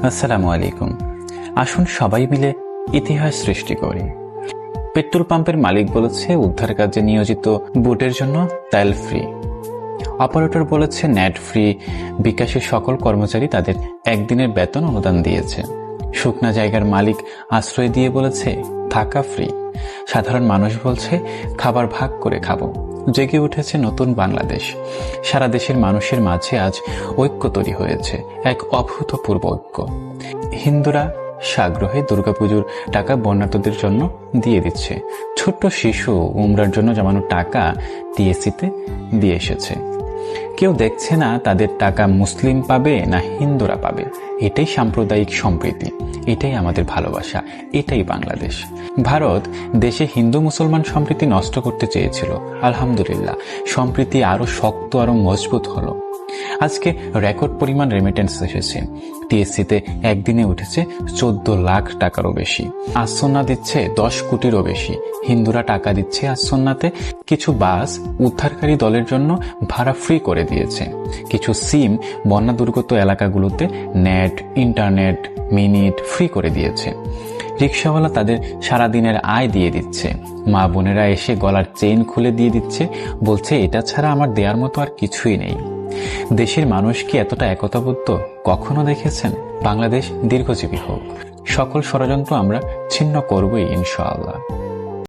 আসসালামু আলাইকুম। আসুন সবাই মিলে ইতিহাস সৃষ্টি করি। পেট্রোল পাম্পের মালিক বলেছে উদ্ধার কাজে নিয়োজিত বুটের জন্য তেল ফ্রি। অপারেটর বলেছে নেট ফ্রি। বিকাশের সকল কর্মচারী তাদের একদিনের বেতন অনুদান দিয়েছে। শুকনা জায়গার মালিক আশ্রয় দিয়ে বলেছে থাকা ফ্রি। সাধারণ মানুষ বলছে খাবার ভাগ করে খাবো। জেগে উঠেছে নতুন বাংলাদেশ। সারা দেশের মানুষের মাঝে আজ ঐক্য তৈরি হয়েছে, এক অভূতপূর্ব ঐক্য। হিন্দুরা সাগ্রহে দুর্গাপুজোর টাকা বন্যার্তদের জন্য দিয়ে দিচ্ছে। ছোট্ট শিশু উমরার জন্য জমানো টাকা টিএসসিতে দিয়ে এসেছে। কেউ দেখছে না তাদের টাকা মুসলিম পাবে না হিন্দুরা পাবে। এটাই সাম্প্রদায়িক সম্প্রীতি, এটাই আমাদের ভালোবাসা, এটাই বাংলাদেশ। ভারত দেশে হিন্দু মুসলমান সম্প্রীতি নষ্ট করতে চেয়েছিল। আলহামদুলিল্লাহ, সম্প্রীতি আরো শক্ত, আরো মজবুত হলো। আজকে রেকর্ড পরিমাণ রেমিটেন্স এসেছে। টিএসসিতে একদিনে উঠেছে 14 লাখ টাকারও বেশি। আসন্না দিচ্ছে 10 কোটিরও বেশি। হিন্দুরা টাকা দিচ্ছে আসন্নাতে। কিছু বাস উদ্ধারকারী দলের জন্য ভাড়া ফ্রি করে দিয়েছে। কিছু সিম বন্যা দুর্গত এলাকাগুলোতে নেট, ইন্টারনেট, মিনিট ফ্রি করে দিয়েছে। রিক্সাওয়ালা তাদের সারাদিনের আয় দিয়ে দিচ্ছে। মা বোনেরা এসে গলার চেইন খুলে দিয়ে দিচ্ছে, বলছে এটা ছাড়া আমার দেওয়ার মতো আর কিছুই নেই। দেশের মানুষ কি এতটা একতাবদ্ধ কখনো দেখেছেন? বাংলাদেশ দীর্ঘজীবী হোক। সকল ষড়যন্ত্র আমরা ছিন্ন করবই ইনশাআল্লাহ।